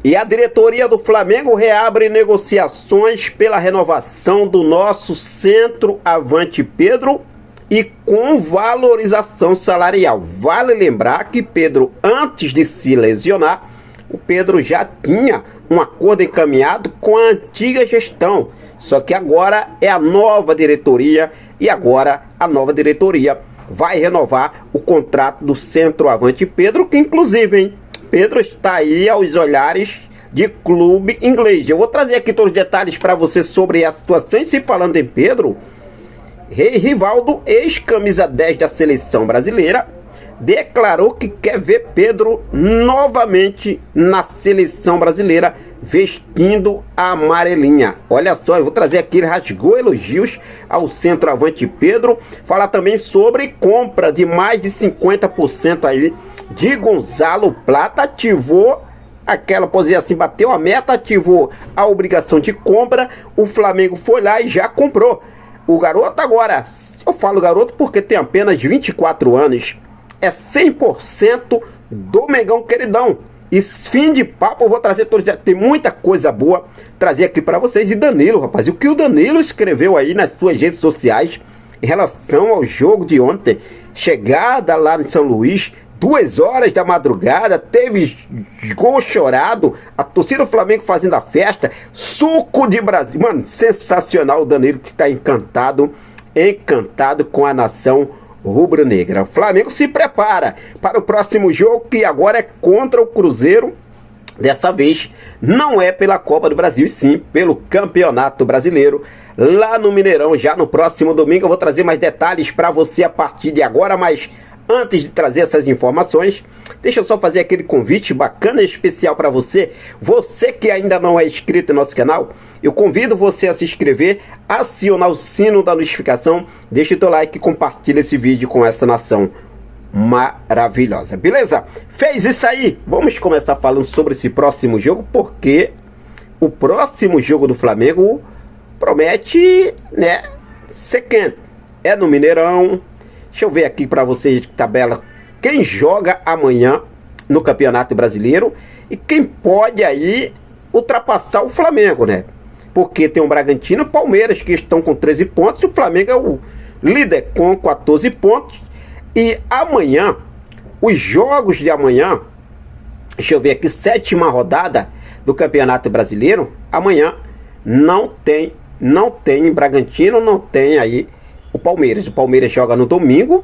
E a diretoria do Flamengo reabre negociações pela renovação do nosso centroavante Pedro e com valorização salarial. Vale lembrar que Pedro, antes de se lesionar, o Pedro já tinha um acordo encaminhado com a antiga gestão. Só que agora é a nova diretoria e agora a nova diretoria vai renovar o contrato do centroavante Pedro, que inclusive, hein, Pedro está aí aos olhares de clube inglês. Eu vou trazer aqui todos os detalhes para você sobre a situação. E se falando em Pedro, Rivaldo, ex-camisa 10 da seleção brasileira, declarou que quer ver Pedro novamente na seleção brasileira vestindo a amarelinha. Olha só, eu vou trazer aqui, ele rasgou elogios ao centroavante Pedro. Falar também sobre compra de mais de 50% aí de Gonzalo Plata. Ativou aquela posição assim, bateu a meta, ativou a obrigação de compra. O Flamengo foi lá e já comprou. O garoto agora, eu falo garoto porque tem apenas 24 anos, é 100% do Mengão queridão. E fim de papo, eu vou trazer todos, tem muita coisa boa trazer aqui para vocês. E Danilo, rapaz, o que o Danilo escreveu aí nas suas redes sociais em relação ao jogo de ontem, chegada lá em São Luís, 2 horas da madrugada, teve gol chorado, a torcida do Flamengo fazendo a festa, suco de Brasil, mano, sensacional. O Danilo que está encantado com a nação rubro-negra. O Flamengo se prepara para o próximo jogo, que agora é contra o Cruzeiro. Dessa vez não é pela Copa do Brasil, e sim pelo Campeonato Brasileiro, lá no Mineirão, já no próximo domingo. Eu vou trazer mais detalhes para você a partir de agora, mas antes de trazer essas informações, deixa eu só fazer aquele convite bacana e especial para você. Você que ainda não é inscrito no nosso canal, eu convido você a se inscrever, acionar o sino da notificação, deixa o teu like e compartilha esse vídeo com essa nação maravilhosa, beleza? Fez isso aí? Vamos começar falando sobre esse próximo jogo, porque o próximo jogo do Flamengo promete, né, ser quente. É no Mineirão. Deixa eu ver aqui para vocês de tabela quem joga amanhã no Campeonato Brasileiro e quem pode aí ultrapassar o Flamengo, né? Porque tem o Bragantino e o Palmeiras que estão com 13 pontos e o Flamengo é o líder com 14 pontos. E amanhã, os jogos de amanhã, deixa eu ver aqui, 7ª rodada do Campeonato Brasileiro, amanhã não tem Bragantino, não tem aí o Palmeiras. O Palmeiras joga no domingo.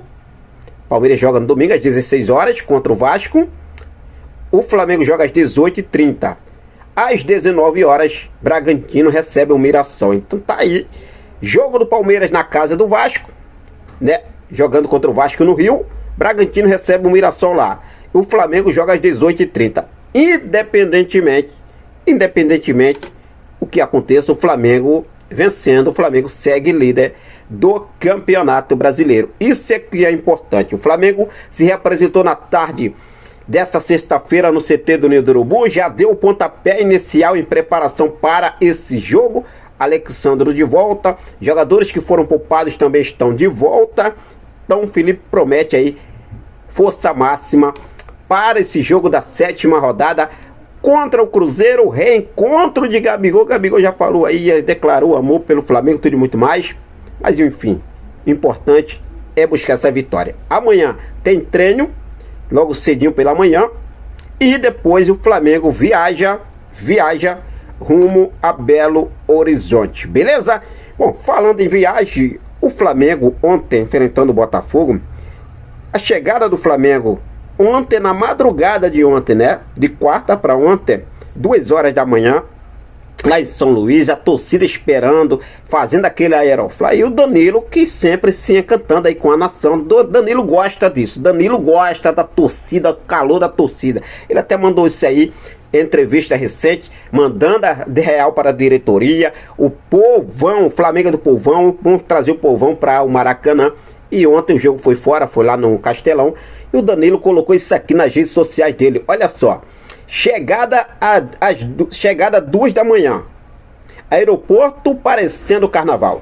Às 16 horas contra o Vasco. O Flamengo joga às 18h30. Às 19 horas, Bragantino recebe o Mirassol. Então tá aí. Jogo do Palmeiras na casa do Vasco, né? Jogando contra o Vasco no Rio. Bragantino recebe o Mirassol lá. O Flamengo joga às 18h30. Independentemente o que aconteça, o Flamengo vencendo, o Flamengo segue líder do Campeonato Brasileiro. Isso é que é importante. O Flamengo se representou na tarde desta sexta-feira no CT do Ninho do Urubu, já deu o pontapé inicial em preparação para esse jogo. Alexandro de volta, jogadores que foram poupados também estão de volta. Então o Felipe promete aí força máxima para esse jogo da 7ª rodada contra o Cruzeiro, o reencontro de Gabigol. Gabigol já falou aí, declarou amor pelo Flamengo, tudo e muito mais. Mas enfim, o importante é buscar essa vitória. Amanhã tem treino, logo cedinho pela manhã. E depois o Flamengo viaja rumo a Belo Horizonte, beleza? Bom, falando em viagem, o Flamengo ontem enfrentando o Botafogo. A chegada do Flamengo ontem, na madrugada de ontem, né? De quarta para ontem, 2 horas da manhã, lá em São Luís, a torcida esperando, fazendo aquele aerofly. E o Danilo, que sempre se encantando aí com a nação. Danilo gosta disso. Danilo gosta da torcida, do calor da torcida. Ele até mandou isso aí, entrevista recente, mandando a real para a diretoria. O povão, o Flamengo é do povão, vamos trazer o povão para o Maracanã. E ontem o jogo foi fora, foi lá no Castelão. E o Danilo colocou isso aqui nas redes sociais dele. Olha só. Chegada 2 da manhã. Aeroporto parecendo carnaval.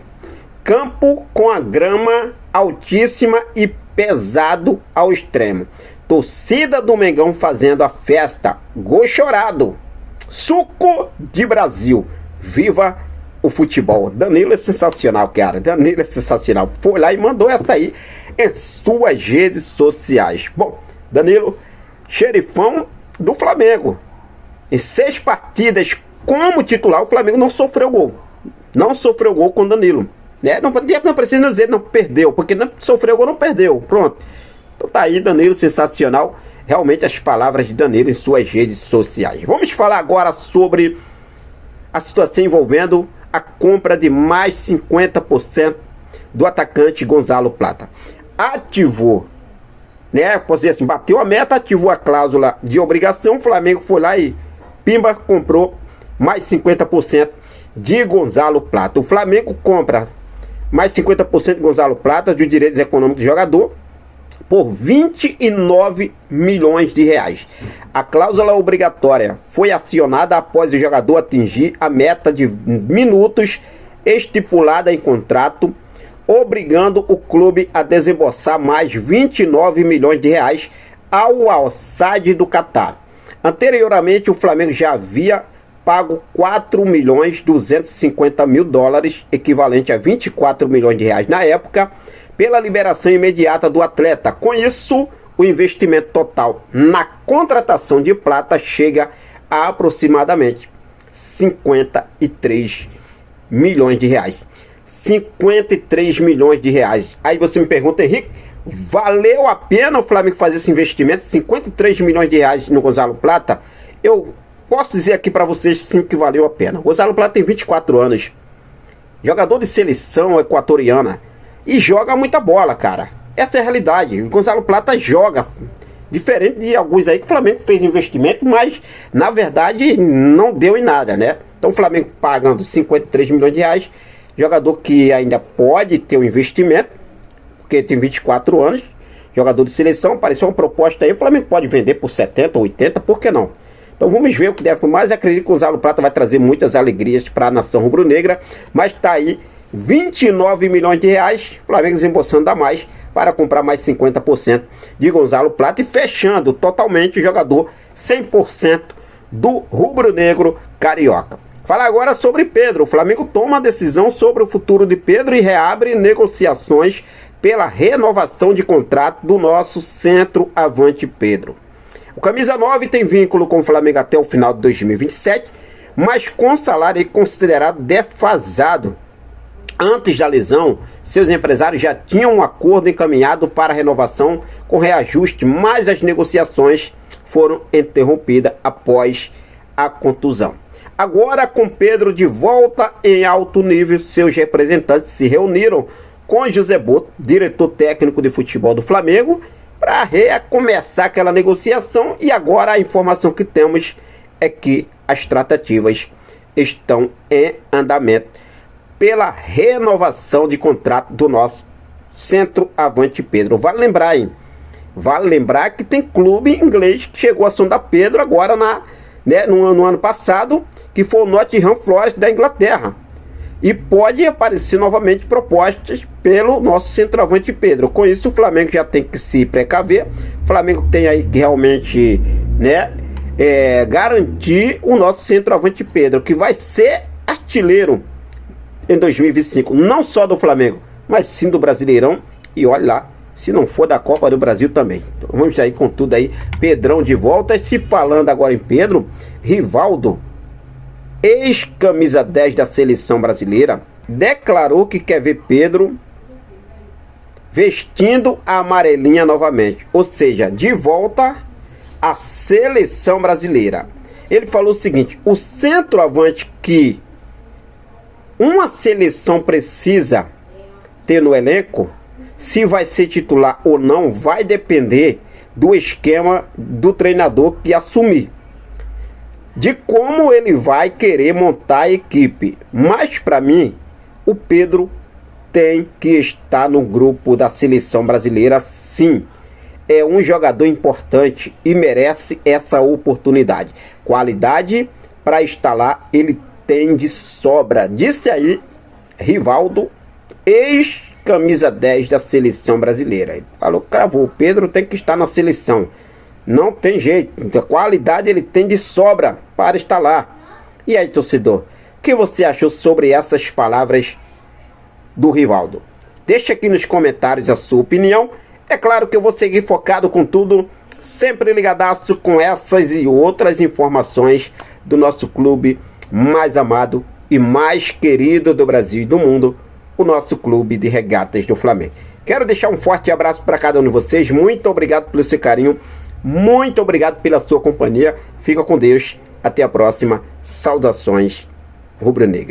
Campo com a grama altíssima e pesado ao extremo. Torcida do Mengão fazendo a festa. Gol chorado. Suco de Brasil. Viva o futebol. Danilo é sensacional, cara. Danilo é sensacional. Foi lá e mandou essa aí em suas redes sociais. Bom, Danilo, xerifão do Flamengo. Em 6 partidas como titular, o Flamengo não sofreu gol. Não sofreu gol com Danilo. Né? Não precisa dizer não perdeu, porque não sofreu gol, não perdeu. Pronto. Então tá aí, Danilo, sensacional. Realmente as palavras de Danilo em suas redes sociais. Vamos falar agora sobre a situação envolvendo a compra de mais 50% do atacante Gonzalo Plata. Ativou, né? Pode dizer assim, bateu a meta, ativou a cláusula de obrigação. O Flamengo foi lá e pimba, comprou mais 50% de Gonzalo Plata. O Flamengo compra mais 50% de Gonzalo Plata, dos direitos econômicos do jogador, por 29 milhões de reais. A cláusula obrigatória foi acionada após o jogador atingir a meta de minutos estipulada em contrato, obrigando o clube a desembolsar mais 29 milhões de reais ao Al-Sadd do Catar. Anteriormente, o Flamengo já havia pago 4.250.000 dólares, equivalente a 24 milhões de reais na época, pela liberação imediata do atleta. Com isso, o investimento total na contratação de Plata chega a aproximadamente 53 milhões de reais. 53 milhões de reais. Aí você me pergunta, Henrique, valeu a pena o Flamengo fazer esse investimento? 53 milhões de reais no Gonzalo Plata? Eu posso dizer aqui para vocês sim que valeu a pena. Gonzalo Plata tem 24 anos. Jogador de seleção equatoriana. E joga muita bola, cara. Essa é a realidade. O Gonzalo Plata joga. Diferente de alguns aí que o Flamengo fez investimento, mas na verdade não deu em nada, né? Então o Flamengo pagando 53 milhões de reais. Jogador que ainda pode ter um investimento, porque tem 24 anos. Jogador de seleção, apareceu uma proposta aí. O Flamengo pode vender por 70, 80, por que não? Então vamos ver o que deve. Mas acredito que o Gonzalo Plata vai trazer muitas alegrias para a nação rubro-negra. Mas tá aí 29 milhões de reais, Flamengo desembolsando a mais para comprar mais 50% de Gonzalo Plata e fechando totalmente o jogador 100% do rubro-negro carioca. Falar agora sobre Pedro. O Flamengo toma a decisão sobre o futuro de Pedro e reabre negociações pela renovação de contrato do nosso centroavante Pedro. O camisa 9 tem vínculo com o Flamengo até o final de 2027, mas com salário considerado defasado. Antes da lesão, seus empresários já tinham um acordo encaminhado para a renovação com reajuste, mas as negociações foram interrompidas após a contusão. Agora, com Pedro de volta em alto nível, seus representantes se reuniram com José Boto, diretor técnico de futebol do Flamengo, para recomeçar aquela negociação. E agora a informação que temos é que as tratativas estão em andamento pela renovação de contrato do nosso centroavante Pedro. Vale lembrar, hein? Vale lembrar que tem clube inglês que chegou a sondar Pedro agora no ano passado, que foi o Nottingham Forest da Inglaterra. E pode aparecer novamente propostas pelo nosso centroavante Pedro. Com isso, o Flamengo já tem que se precaver. O Flamengo tem aí que realmente garantir o nosso centroavante Pedro, que vai ser artilheiro em 2025, não só do Flamengo, mas sim do Brasileirão. E olha lá, se não for da Copa do Brasil também. Então, vamos aí com tudo aí. Pedrão de volta. Se falando agora em Pedro, Rivaldo, ex-camisa 10 da seleção brasileira, declarou que quer ver Pedro vestindo a amarelinha novamente, ou seja, de volta à seleção brasileira. Ele falou o seguinte: o centroavante que uma seleção precisa ter no elenco, se vai ser titular ou não, vai depender do esquema do treinador que assumir, de como ele vai querer montar a equipe. Mas para mim, o Pedro tem que estar no grupo da seleção brasileira, sim. É um jogador importante e merece essa oportunidade. Qualidade para estar lá ele tem de sobra. Disse aí Rivaldo, ex-camisa 10 da seleção brasileira. Ele falou, cravou, o Pedro tem que estar na seleção. Não tem jeito, a qualidade ele tem de sobra para estar lá. E aí, torcedor, o que você achou sobre essas palavras do Rivaldo? Deixa aqui nos comentários a sua opinião. É claro que eu vou seguir focado com tudo, sempre ligadaço com essas e outras informações do nosso clube mais amado e mais querido do Brasil e do mundo, o nosso Clube de Regatas do Flamengo. Quero deixar um forte abraço para cada um de vocês. Muito obrigado pelo seu carinho. Muito obrigado pela sua companhia. Fica com Deus. Até a próxima. Saudações rubro-negras.